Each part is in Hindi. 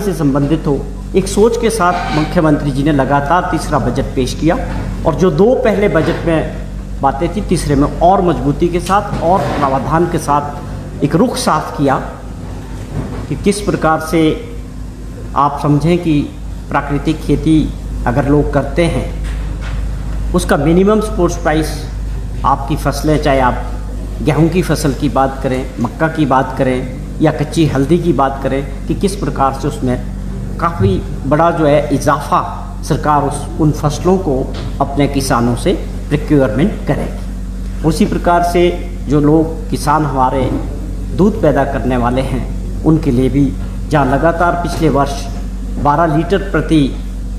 से संबंधित हो, एक सोच के साथ मुख्यमंत्री जी ने लगातार तीसरा बजट पेश किया और जो दो पहले बजट में बातें थी, तीसरे में और मजबूती के साथ और प्रावधान के साथ एक रुख साफ किया कि किस प्रकार से आप समझें कि प्राकृतिक खेती अगर लोग करते हैं उसका मिनिमम सपोर्ट प्राइस, आपकी फसलें, चाहे आप गेहूं की फसल की बात करें, मक्का की बात करें या कच्ची हल्दी की बात करें, कि किस प्रकार से उसमें काफ़ी बड़ा जो है इजाफा सरकार उन फसलों को अपने किसानों से प्रोक्योरमेंट करेगी। उसी प्रकार से जो लोग किसान हमारे दूध पैदा करने वाले हैं उनके लिए भी, जहाँ लगातार पिछले वर्ष 12 लीटर प्रति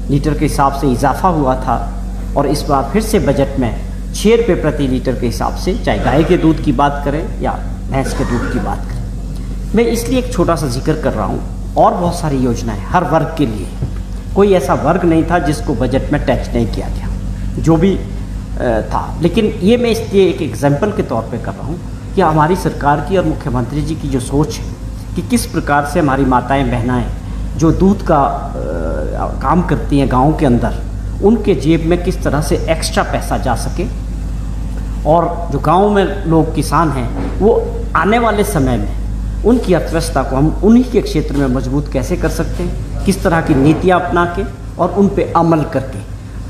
लीटर के हिसाब से इजाफा हुआ था और इस बार फिर से बजट में 6 रुपये प्रति लीटर के हिसाब से, चाहे गाय के दूध की बात करें या भैंस के दूध की बात करें। मैं इसलिए एक छोटा सा जिक्र कर रहा हूँ, और बहुत सारी योजनाएं हर वर्ग के लिए, कोई ऐसा वर्ग नहीं था जिसको बजट में टच नहीं किया गया, जो भी था। लेकिन ये मैं इसलिए एक एग्जाम्पल के तौर पे कर रहा हूँ कि हमारी सरकार की और मुख्यमंत्री जी की जो सोच है कि किस प्रकार से हमारी माताएं बहनाएं जो दूध का काम करती हैं गाँव के अंदर, उनके जेब में किस तरह से एक्स्ट्रा पैसा जा सके, और जो गाँव में लोग किसान हैं वो आने वाले समय में उनकी अर्थव्यवस्था को हम उन्हीं के क्षेत्र में मजबूत कैसे कर सकते हैं, किस तरह की नीतियाँ अपना के और उन पे अमल करके,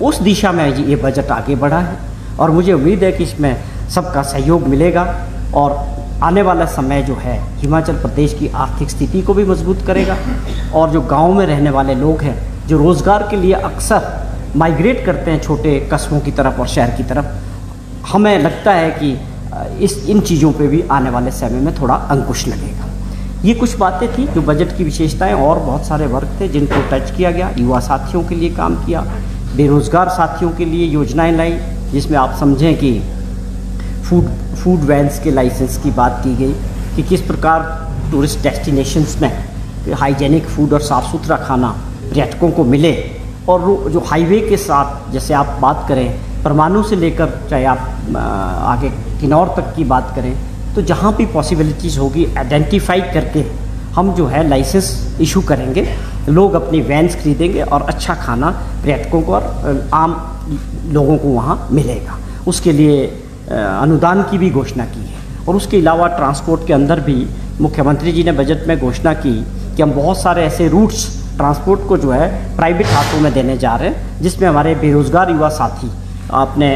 उस दिशा में ये बजट आगे बढ़ा है। और मुझे उम्मीद है कि इसमें सबका सहयोग मिलेगा और आने वाला समय जो है हिमाचल प्रदेश की आर्थिक स्थिति को भी मजबूत करेगा, और जो गाँव में रहने वाले लोग हैं जो रोज़गार के लिए अक्सर माइग्रेट करते हैं छोटे कस्बों की तरफ और शहर की तरफ, हमें लगता है कि इन चीज़ों पे भी आने वाले समय में थोड़ा अंकुश लगेगा। ये कुछ बातें थी जो बजट की विशेषताएं, और बहुत सारे वर्ग थे जिनको टच किया गया। युवा साथियों के लिए काम किया, बेरोज़गार साथियों के लिए योजनाएं लाई, जिसमें आप समझें कि फूड वैन्स के लाइसेंस की बात की गई कि किस प्रकार टूरिस्ट डेस्टिनेशंस में हाइजेनिक फूड और साफ़ सुथरा खाना पर्यटकों को मिले, और जो हाईवे के साथ, जैसे आप बात करें परमाणु से लेकर चाहे आप आगे किन्नौर तक की बात करें, तो जहाँ भी पॉसिबिलिटीज़ होगी आइडेंटिफाई करके हम जो है लाइसेंस इशू करेंगे, लोग अपनी वैन्स खरीदेंगे और अच्छा खाना पर्यटकों को और आम लोगों को वहाँ मिलेगा। उसके लिए अनुदान की भी घोषणा की है। और उसके अलावा ट्रांसपोर्ट के अंदर भी मुख्यमंत्री जी ने बजट में घोषणा की कि हम बहुत सारे ऐसे रूट्स ट्रांसपोर्ट को जो है प्राइवेट हाथों में देने जा रहे हैं, जिसमें हमारे बेरोज़गार युवा साथी अपने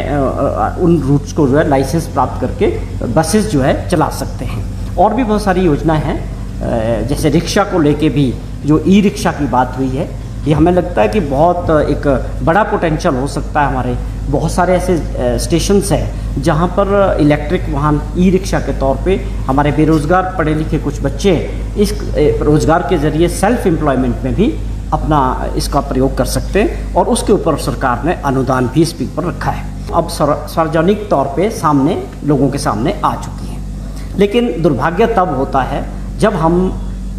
उन रूट्स को जो है लाइसेंस प्राप्त करके बसेस जो है चला सकते हैं। और भी बहुत सारी योजनाएं हैं, जैसे रिक्शा को लेके भी जो ई रिक्शा की बात हुई है, ये हमें लगता है कि बहुत एक बड़ा पोटेंशियल हो सकता है। हमारे बहुत सारे ऐसे स्टेशंस हैं जहाँ पर इलेक्ट्रिक वाहन ई रिक्शा के तौर पे हमारे बेरोज़गार पढ़े लिखे कुछ बच्चे इस रोज़गार के ज़रिए सेल्फ एम्प्लॉयमेंट में भी अपना इसका प्रयोग कर सकते हैं, और उसके ऊपर सरकार ने अनुदान भी इस पर रखा है। अब सार्वजनिक तौर पे सामने लोगों के सामने आ चुकी है। लेकिन दुर्भाग्य तब होता है जब हम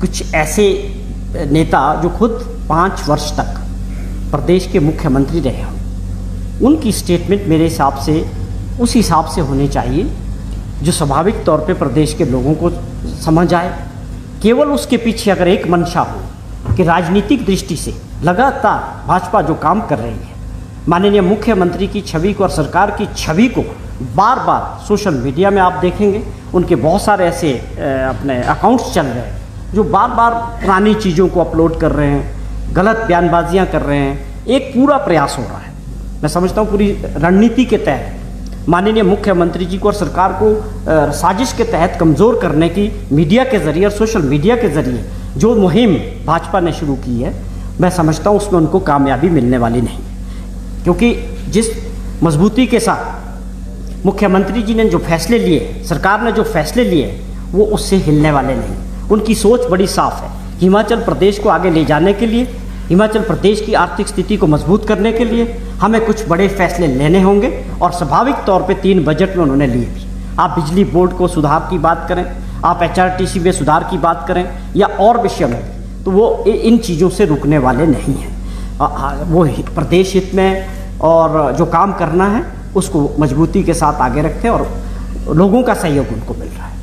कुछ ऐसे नेता जो खुद 5 वर्ष तक प्रदेश के मुख्यमंत्री रहे हों, उनकी स्टेटमेंट मेरे हिसाब से उस हिसाब से होनी चाहिए जो स्वाभाविक तौर पे प्रदेश के लोगों को समझ आए। केवल उसके पीछे अगर एक मंशा हो कि राजनीतिक दृष्टि से लगातार भाजपा जो काम कर रही है, माननीय मुख्यमंत्री की छवि को और सरकार की छवि को बार बार सोशल मीडिया में आप देखेंगे उनके बहुत सारे ऐसे अपने अकाउंट्स चल रहे हैं जो बार बार पुरानी चीज़ों को अपलोड कर रहे हैं, गलत बयानबाजियां कर रहे हैं। एक पूरा प्रयास हो रहा है, मैं समझता हूँ पूरी रणनीति के तहत माननीय मुख्यमंत्री जी को और सरकार को साजिश के तहत कमज़ोर करने की मीडिया के ज़रिए और सोशल मीडिया के ज़रिए जो मुहिम भाजपा ने शुरू की है, मैं समझता हूँ उसमें उनको कामयाबी मिलने वाली नहीं, क्योंकि जिस मजबूती के साथ मुख्यमंत्री जी ने जो फैसले लिए, सरकार ने जो फैसले लिए, वो उससे हिलने वाले नहीं। उनकी सोच बड़ी साफ है। हिमाचल प्रदेश को आगे ले जाने के लिए, हिमाचल प्रदेश की आर्थिक स्थिति को मजबूत करने के लिए हमें कुछ बड़े फैसले लेने होंगे, और स्वाभाविक तौर पे 3 बजट में उन्होंने लिए भी। आप बिजली बोर्ड को सुधार की बात करें, आप HRTC में सुधार की बात करें या और विषय में, तो वो इन चीज़ों से रुकने वाले नहीं हैं। वो प्रदेश हित में और जो काम करना है उसको मजबूती के साथ आगे रखते हैं, और लोगों का सहयोग उनको मिल रहा है।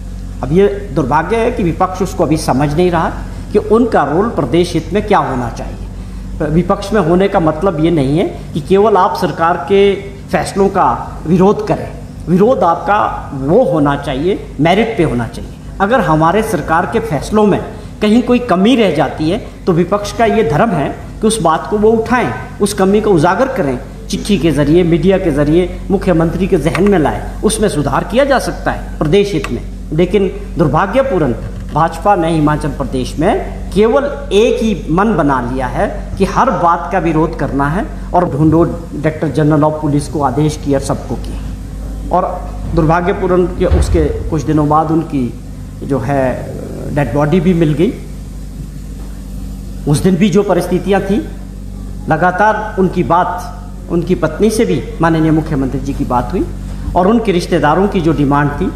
अब ये दुर्भाग्य है कि विपक्ष उसको अभी समझ नहीं रहा कि उनका रोल प्रदेश हित में क्या होना चाहिए। विपक्ष में होने का मतलब ये नहीं है कि केवल आप सरकार के फैसलों का विरोध करें। विरोध आपका वो होना चाहिए, मेरिट पे होना चाहिए। अगर हमारे सरकार के फैसलों में कहीं कोई कमी रह जाती है तो विपक्ष का ये धर्म है कि उस बात को वो उठाएं, उस कमी को उजागर करें, चिट्ठी के जरिए, मीडिया के जरिए मुख्यमंत्री के जहन में लाए, उसमें सुधार किया जा सकता है प्रदेश हित में। लेकिन दुर्भाग्यपूर्ण भाजपा ने हिमाचल प्रदेश में केवल एक ही मन बना लिया है कि हर बात का विरोध करना है और ढूंढो डायरेक्टर जनरल ऑफ पुलिस को आदेश किया, सबको किया। और दुर्भाग्यपूर्ण कि उसके कुछ दिनों बाद उनकी जो है डेड बॉडी भी मिल गई। उस दिन भी जो परिस्थितियां थी, लगातार उनकी बात उनकी पत्नी से भी माननीय मुख्यमंत्री जी की बात हुई और उनके रिश्तेदारों की जो डिमांड थी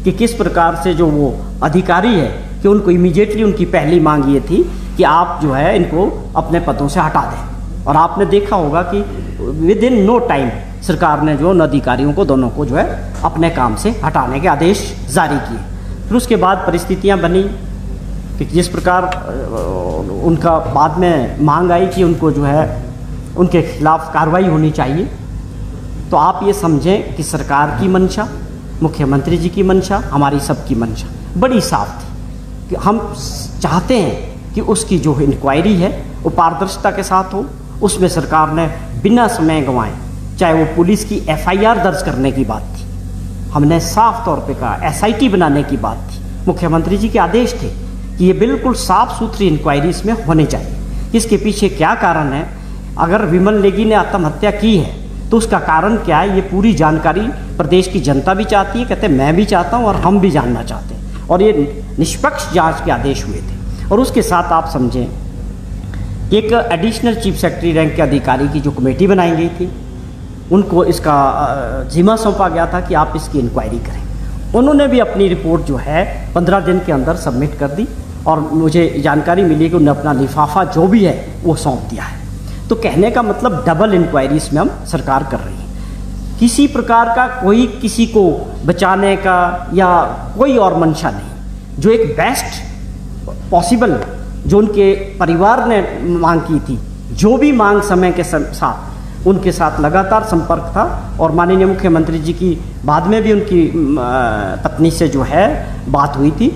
कि किस प्रकार से जो वो अधिकारी है कि उनको इमीडिएटली उनकी पहली मांग ये थी कि आप जो है इनको अपने पदों से हटा दें। और आपने देखा होगा कि विद इन नो टाइम सरकार ने जो उन अधिकारियों को, दोनों को जो है अपने काम से हटाने के आदेश जारी किए। फिर उसके बाद परिस्थितियां बनी कि जिस प्रकार उनका बाद में मांग आई कि उनको जो है उनके खिलाफ कार्रवाई होनी चाहिए। तो आप ये समझें कि सरकार की मंशा, मुख्यमंत्री जी की मंशा, हमारी सबकी मंशा बड़ी साफ थी कि हम चाहते हैं कि उसकी जो इंक्वायरी है वो पारदर्शिता के साथ हो। उसमें सरकार ने बिना समय गंवाए, चाहे वो पुलिस की FIR दर्ज करने की बात थी, हमने साफ तौर पे कहा SIT बनाने की बात थी, मुख्यमंत्री जी के आदेश थे कि ये बिल्कुल साफ सुथरी इंक्वायरी इसमें होनी चाहिए। इसके पीछे क्या कारण है, अगर विमल नेगी ने आत्महत्या की है तो उसका कारण क्या है, ये पूरी जानकारी प्रदेश की जनता भी चाहती है, कहते हैं मैं भी चाहता हूँ और हम भी जानना चाहते हैं। और ये निष्पक्ष जांच के आदेश हुए थे। और उसके साथ आप समझें एक एडिशनल चीफ सेक्रेटरी रैंक के अधिकारी की जो कमेटी बनाई गई थी, उनको इसका जिम्मा सौंपा गया था कि आप इसकी इंक्वायरी करें। उन्होंने भी अपनी रिपोर्ट जो है 15 दिन के अंदर सबमिट कर दी और मुझे जानकारी मिली कि उन्होंने अपना लिफाफा जो भी है वो सौंप दिया है। तो कहने का मतलब डबल इंक्वायरी इसमें हम सरकार कर रही है। किसी प्रकार का कोई किसी को बचाने का या कोई और मंशा नहीं। जो एक बेस्ट पॉसिबल जो उनके परिवार ने मांग की थी, जो भी मांग समय के साथ उनके साथ लगातार संपर्क था। और माननीय मुख्यमंत्री जी की बाद में भी उनकी पत्नी से जो है बात हुई थी